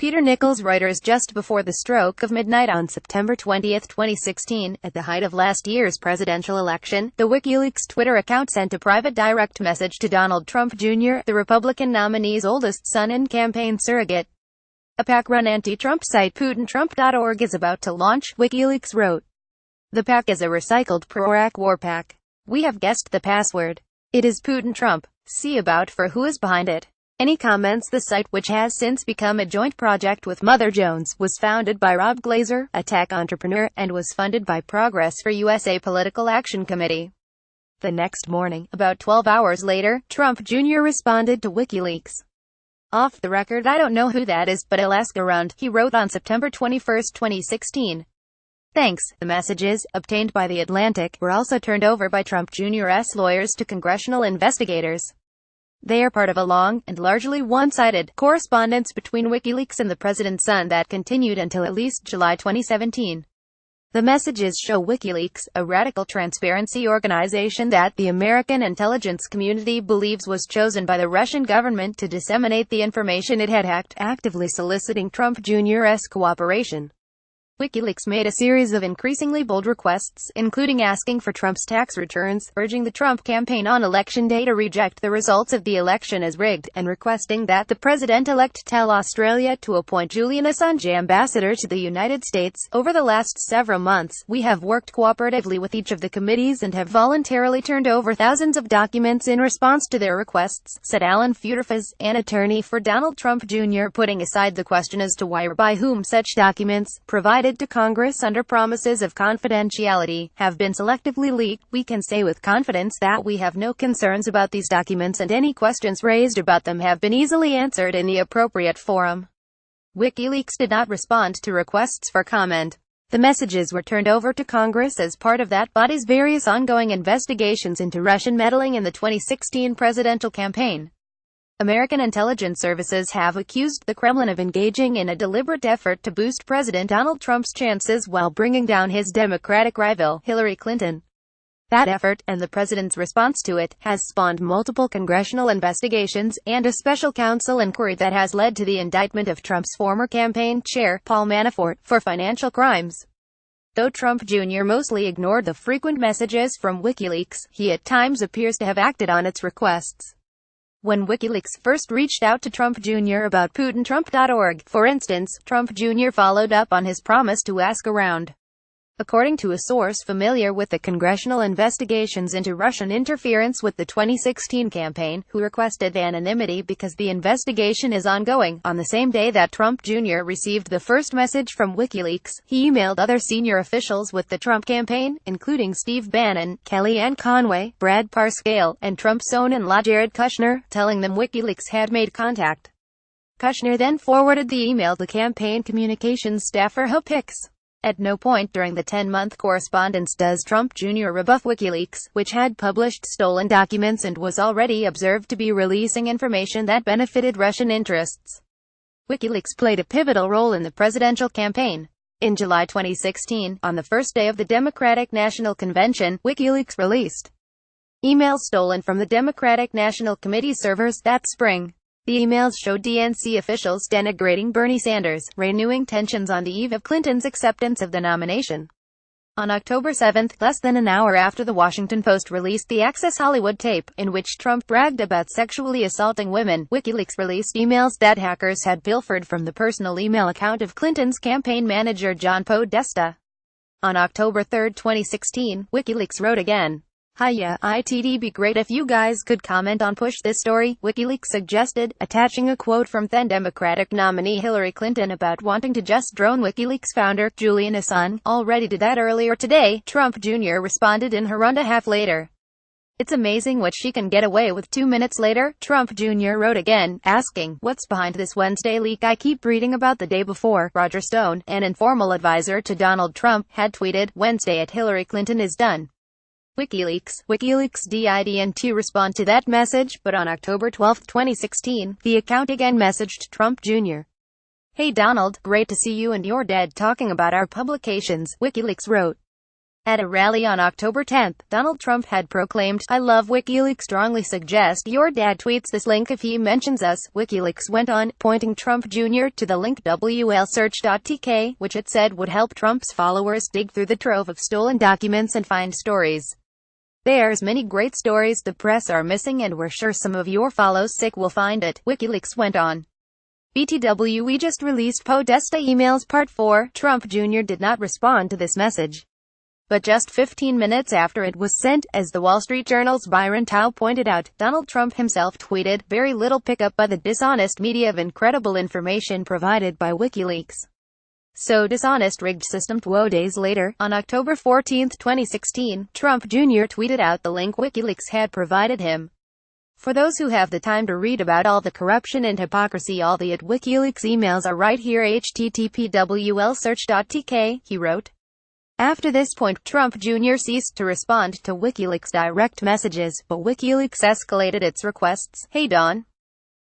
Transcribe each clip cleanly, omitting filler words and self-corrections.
Peter Nichols, Reuters. Just before the stroke of midnight on September 20, 2016, at the height of last year's presidential election, the WikiLeaks Twitter account sent a private direct message to Donald Trump Jr., the Republican nominee's oldest son and campaign surrogate. A PAC-run anti-Trump site, PutinTrump.org, is about to launch, WikiLeaks wrote. The PAC is a recycled pro-Iraq war PAC. We have guessed the password. It is Putin Trump. See about for who is behind it. Any comments? The site, which has since become a joint project with Mother Jones, was founded by Rob Glazer, a tech entrepreneur, and was funded by Progress for USA Political Action Committee. The next morning, about 12 hours later, Trump Jr. responded to WikiLeaks. Off the record, I don't know who that is, but I'll ask around, he wrote on September 21, 2016. Thanks. The messages, obtained by The Atlantic, were also turned over by Trump Jr.'s lawyers to congressional investigators. They are part of a long, and largely one-sided, correspondence between WikiLeaks and the president's son that continued until at least July 2017. The messages show WikiLeaks, a radical transparency organization that the American intelligence community believes was chosen by the Russian government to disseminate the information it had hacked, actively soliciting Trump Jr.'s cooperation. WikiLeaks made a series of increasingly bold requests, including asking for Trump's tax returns, urging the Trump campaign on Election Day to reject the results of the election as rigged, and requesting that the president-elect tell Australia to appoint Julian Assange ambassador to the United States. Over the last several months, we have worked cooperatively with each of the committees and have voluntarily turned over thousands of documents in response to their requests, said Alan Futerfas, an attorney for Donald Trump Jr., putting aside the question as to why or by whom such documents, provided to Congress under promises of confidentiality, have been selectively leaked. We can say with confidence that we have no concerns about these documents, and any questions raised about them have been easily answered in the appropriate forum. WikiLeaks did not respond to requests for comment. The messages were turned over to Congress as part of that body's various ongoing investigations into Russian meddling in the 2016 presidential campaign. American intelligence services have accused the Kremlin of engaging in a deliberate effort to boost President Donald Trump's chances while bringing down his Democratic rival, Hillary Clinton. That effort, and the president's response to it, has spawned multiple congressional investigations, and a special counsel inquiry that has led to the indictment of Trump's former campaign chair, Paul Manafort, for financial crimes. Though Trump Jr. mostly ignored the frequent messages from WikiLeaks, he at times appears to have acted on its requests. When WikiLeaks first reached out to Trump Jr. about PutinTrump.org, for instance, Trump Jr. followed up on his promise to ask around. According to a source familiar with the congressional investigations into Russian interference with the 2016 campaign, who requested anonymity because the investigation is ongoing, on the same day that Trump Jr. received the first message from WikiLeaks, he emailed other senior officials with the Trump campaign, including Steve Bannon, Kellyanne Conway, Brad Parscale, and Trump's son-in-law Jared Kushner, telling them WikiLeaks had made contact. Kushner then forwarded the email to campaign communications staffer Hope Hicks. At no point during the 10-month correspondence does Trump Jr. rebuff WikiLeaks, which had published stolen documents and was already observed to be releasing information that benefited Russian interests. WikiLeaks played a pivotal role in the presidential campaign. In July 2016, on the first day of the Democratic National Convention, WikiLeaks released emails stolen from the Democratic National Committee servers that spring. The emails showed DNC officials denigrating Bernie Sanders, renewing tensions on the eve of Clinton's acceptance of the nomination. On October 7, less than an hour after the Washington Post released the Access Hollywood tape, in which Trump bragged about sexually assaulting women, WikiLeaks released emails that hackers had pilfered from the personal email account of Clinton's campaign manager John Podesta. On October 3, 2016, WikiLeaks wrote again. Hiya, it'd be great if you guys could comment on push this story, WikiLeaks suggested, attaching a quote from then Democratic nominee Hillary Clinton about wanting to just drone WikiLeaks founder, Julian Assange. Already did that earlier today, Trump Jr. responded in her half later. It's amazing what she can get away with. 2 minutes later, Trump Jr. wrote again, asking, what's behind this Wednesday leak I keep reading about the day before. Roger Stone, an informal advisor to Donald Trump, had tweeted, Wednesday at Hillary Clinton is done. WikiLeaks didn't respond to that message, but on October 12, 2016, the account again messaged Trump Jr. Hey Donald, great to see you and your dad talking about our publications, WikiLeaks wrote. At a rally on October 10, Donald Trump had proclaimed, "I love WikiLeaks, strongly suggest your dad tweets this link if he mentions us." WikiLeaks went on, pointing Trump Jr. to the link WLSearch.tk, which it said would help Trump's followers dig through the trove of stolen documents and find stories. "There's many great stories the press are missing, and we're sure some of your follows sick will find it," WikiLeaks went on. BTW, we just released Podesta emails part 4. Trump Jr. did not respond to this message. But just 15 minutes after it was sent, as the Wall Street Journal's Byron Tao pointed out, Donald Trump himself tweeted, "Very little pickup by the dishonest media of incredible information provided by WikiLeaks. So dishonest rigged system." 2 days later, on October 14, 2016, Trump Jr. tweeted out the link WikiLeaks had provided him. "For those who have the time to read about all the corruption and hypocrisy, all the WikiLeaks emails are right here, http://wlsearch.tk," he wrote. After this point, Trump Jr. ceased to respond to WikiLeaks direct messages, but WikiLeaks escalated its requests. "Hey Don.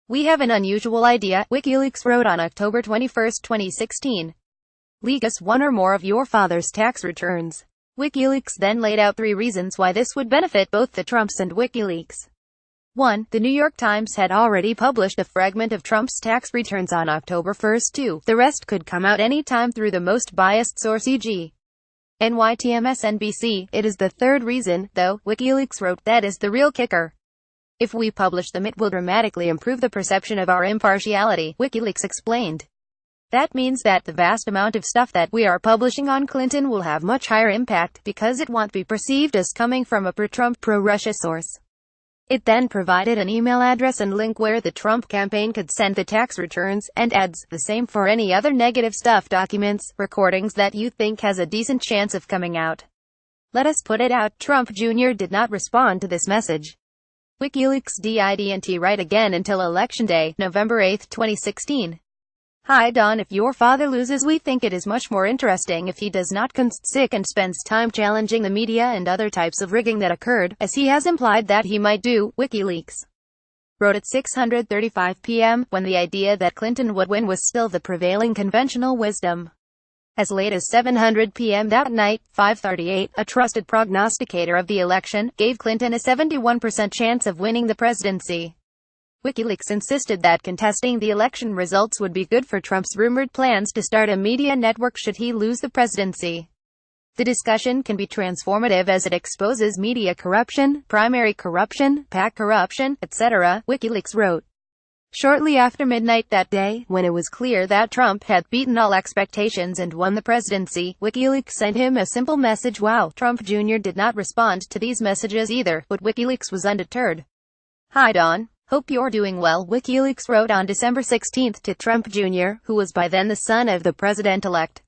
We have an unusual idea," WikiLeaks wrote on October 21, 2016. "Leak us one or more of your father's tax returns." WikiLeaks then laid out 3 reasons why this would benefit both the Trumps and WikiLeaks. 1. The New York Times had already published a fragment of Trump's tax returns on October 1. 2. The rest could come out any time through the most biased source, e.g. NYT/MSNBC. It is the 3rd reason, though, WikiLeaks wrote, that is the real kicker. If we publish them, it will dramatically improve the perception of our impartiality, WikiLeaks explained. That means that the vast amount of stuff that we are publishing on Clinton will have much higher impact, because it won't be perceived as coming from a pro-Trump, pro-Russia source. It then provided an email address and link where the Trump campaign could send the tax returns, and adds, the same for any other negative stuff, documents, recordings that you think has a decent chance of coming out. Let us put it out. Trump Jr. did not respond to this message. WikiLeaks didn't write again until Election Day, November 8, 2016. "Hi Don, if your father loses, we think it is much more interesting if he does not sick and spends time challenging the media and other types of rigging that occurred, as he has implied that he might do," WikiLeaks wrote at 6:35 p.m., when the idea that Clinton would win was still the prevailing conventional wisdom. As late as 7:00 p.m. that night, 5:38, a trusted prognosticator of the election, gave Clinton a 71% chance of winning the presidency. WikiLeaks insisted that contesting the election results would be good for Trump's rumored plans to start a media network should he lose the presidency. The discussion can be transformative as it exposes media corruption, primary corruption, PAC corruption, etc., WikiLeaks wrote. Shortly after midnight that day, when it was clear that Trump had beaten all expectations and won the presidency, WikiLeaks sent him a simple message. Wow. Trump Jr. did not respond to these messages either, but WikiLeaks was undeterred. "Hi Don. Hope you're doing well," WikiLeaks wrote on December 16 to Trump Jr., who was by then the son of the president-elect.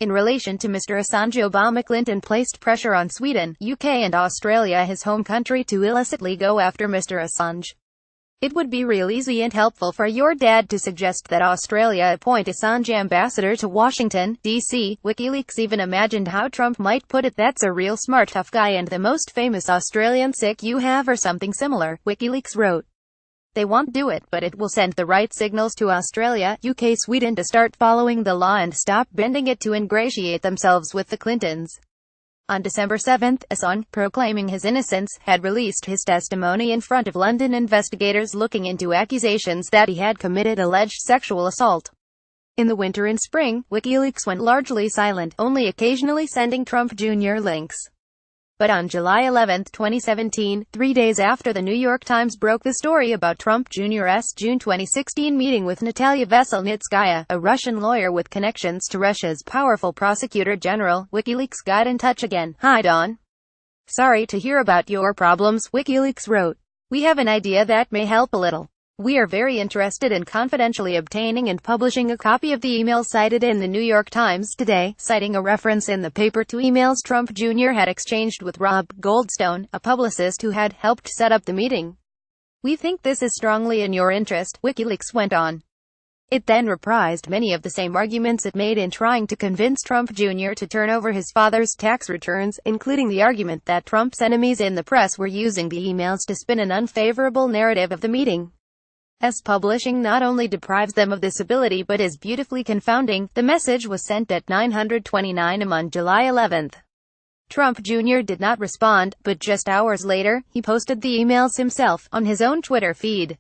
In relation to Mr. Assange, Obama Clinton placed pressure on Sweden, UK and Australia, his home country, to illicitly go after Mr. Assange. "It would be real easy and helpful for your dad to suggest that Australia appoint Assange ambassador to Washington, D.C. WikiLeaks even imagined how Trump might put it. "That's a real smart tough guy and the most famous Australian sick you have," or something similar, WikiLeaks wrote. "They won't do it, but it will send the right signals to Australia, UK, Sweden to start following the law and stop bending it to ingratiate themselves with the Clintons." On December 7, Assange, proclaiming his innocence, had released his testimony in front of London investigators looking into accusations that he had committed alleged sexual assault. In the winter and spring, WikiLeaks went largely silent, only occasionally sending Trump Jr. links. But on July 11, 2017, 3 days after the New York Times broke the story about Trump Jr.'s June 2016 meeting with Natalia Veselnitskaya, a Russian lawyer with connections to Russia's powerful prosecutor general, WikiLeaks got in touch again. "Hi Don. Sorry to hear about your problems," WikiLeaks wrote. "We have an idea that may help a little. We are very interested in confidentially obtaining and publishing a copy of the emails cited in the New York Times today," citing a reference in the paper to emails Trump Jr. had exchanged with Rob Goldstone, a publicist who had helped set up the meeting. "We think this is strongly in your interest," WikiLeaks went on. It then reprised many of the same arguments it made in trying to convince Trump Jr. to turn over his father's tax returns, including the argument that Trump's enemies in the press were using the emails to spin an unfavorable narrative of the meeting. As publishing not only deprives them of this ability but is beautifully confounding. The message was sent at 9:29 am on July 11. Trump Jr. did not respond, but just hours later, he posted the emails himself, on his own Twitter feed.